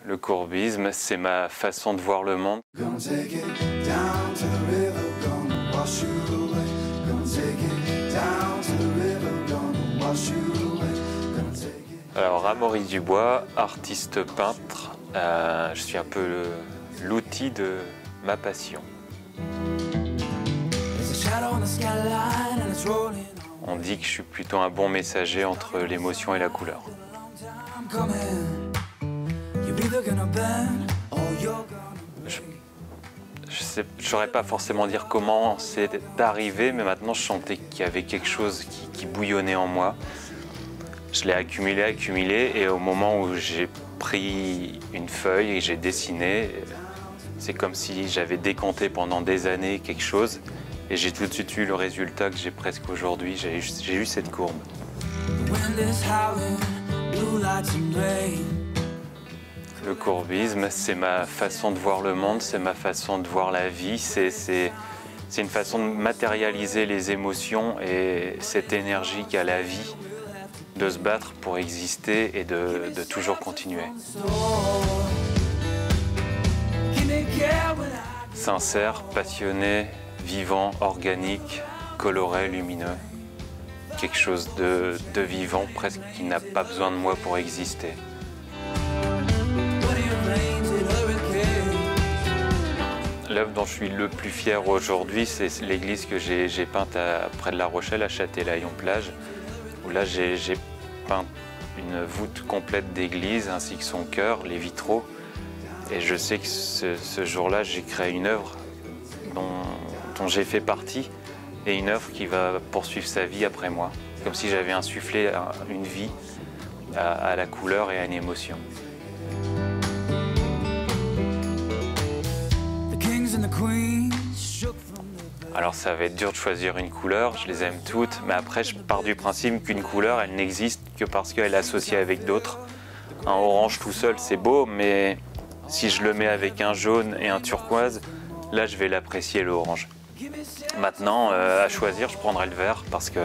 Le courbisme, c'est ma façon de voir le monde. Alors, Amaury Dubois, artiste peintre, je suis un peu l'outil de ma passion. On dit que je suis plutôt un bon messager entre l'émotion et la couleur. Je ne saurais pas forcément dire comment c'est arrivé, mais maintenant je sentais qu'il y avait quelque chose qui bouillonnait en moi. Je l'ai accumulé, et au moment où j'ai pris une feuille et j'ai dessiné, c'est comme si j'avais décanté pendant des années quelque chose, et j'ai tout de suite eu le résultat que j'ai presque aujourd'hui. J'ai eu cette courbe. Le courbisme, c'est ma façon de voir le monde, c'est ma façon de voir la vie, c'est une façon de matérialiser les émotions et cette énergie qu'a la vie, de se battre pour exister et de toujours continuer. Sincère, passionné, vivant, organique, coloré, lumineux. Quelque chose de vivant, presque qui n'a pas besoin de moi pour exister. L'œuvre dont je suis le plus fier aujourd'hui, c'est l'église que j'ai peinte près de La Rochelle, à Châtelaillon-Plage, où là j'ai peint une voûte complète d'église ainsi que son chœur, les vitraux. Et je sais que ce jour-là, j'ai créé une œuvre dont j'ai fait partie, et une œuvre qui va poursuivre sa vie après moi, comme si j'avais insufflé une vie à la couleur et à une émotion. Alors ça va être dur de choisir une couleur, je les aime toutes, mais après je pars du principe qu'une couleur, elle n'existe que parce qu'elle est associée avec d'autres. Un orange tout seul, c'est beau, mais si je le mets avec un jaune et un turquoise, là je vais l'apprécier, l'orange. Maintenant, à choisir, je prendrai le vert parce qu'il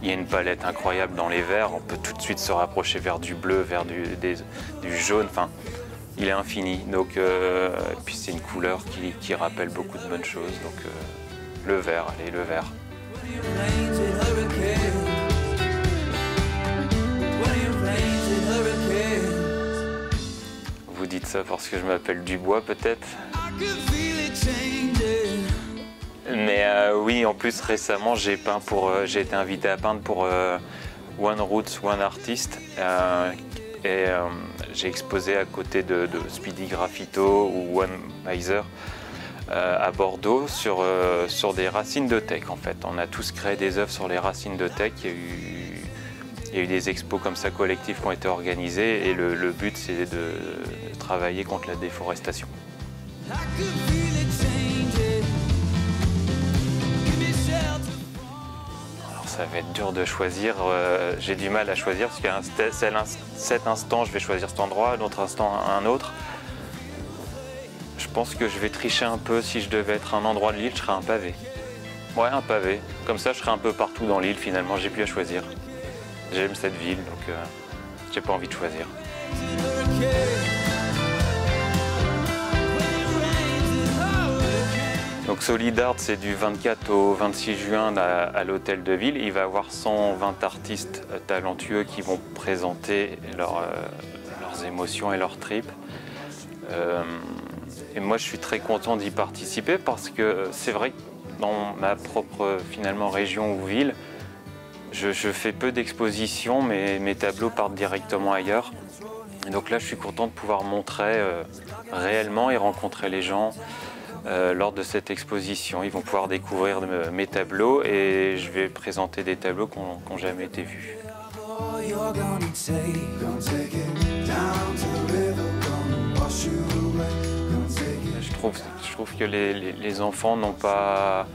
y a une palette incroyable dans les verts. On peut tout de suite se rapprocher vers du bleu, vers du jaune. Enfin, il est infini. Donc, puis c'est une couleur qui rappelle beaucoup de bonnes choses. Donc, le vert, allez, le vert. Vous dites ça parce que je m'appelle Dubois, peut-être? Mais oui, en plus récemment j'ai été invité à peindre pour One Roots, One Artist, et j'ai exposé à côté de Speedy Graffito ou One Miser à Bordeaux sur des racines de teck en fait. On a tous créé des œuvres sur les racines de teck. Il y a eu des expos comme ça collectives qui ont été organisées, et le but c'est de travailler contre la déforestation. Alors ça va être dur de choisir, j'ai du mal à choisir parce qu'à cet instant je vais choisir cet endroit, à un autre instant un autre. Je pense que je vais tricher un peu. Si je devais être un endroit de l'île, je serais un pavé. Ouais, un pavé. Comme ça je serais un peu partout dans l'île finalement, j'ai plus à choisir. J'aime cette ville donc j'ai pas envie de choisir. Donc Solid Art, c'est du 24 au 26 juin à l'Hôtel de Ville. Il va y avoir 120 artistes talentueux qui vont présenter leurs émotions et leurs tripes. Et moi, je suis très content d'y participer parce que c'est vrai que dans ma propre finalement région ou ville, je fais peu d'expositions, mais mes tableaux partent directement ailleurs. Et donc là, je suis content de pouvoir montrer réellement et rencontrer les gens lors de cette exposition. Ils vont pouvoir découvrir mes tableaux et je vais présenter des tableaux qui n'ont jamais été vus. Je trouve que les enfants n'ont pas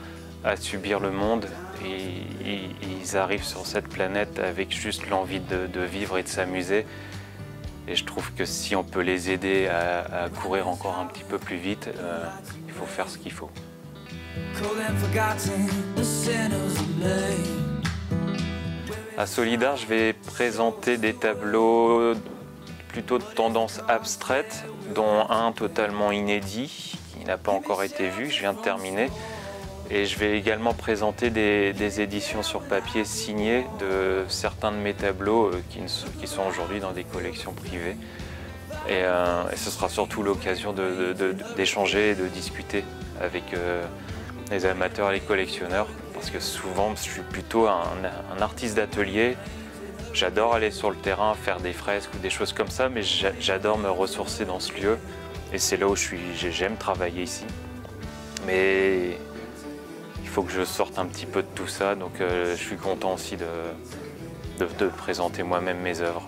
à subir le monde. Et ils arrivent sur cette planète avec juste l'envie de vivre et de s'amuser. Et je trouve que si on peut les aider à courir encore un petit peu plus vite, il faut faire ce qu'il faut. À Solid Art, je vais présenter des tableaux plutôt de tendance abstraite, dont un totalement inédit, qui n'a pas encore été vu, je viens de terminer. Et je vais également présenter des éditions sur papier signées de certains de mes tableaux qui sont aujourd'hui dans des collections privées. Et ce sera surtout l'occasion d'échanger et de discuter avec les amateurs et les collectionneurs, parce que souvent je suis plutôt un artiste d'atelier. J'adore aller sur le terrain, faire des fresques ou des choses comme ça, mais j'adore me ressourcer dans ce lieu et c'est là où j'aime travailler ici. Mais il faut que je sorte un petit peu de tout ça, donc je suis content aussi de présenter moi-même mes œuvres.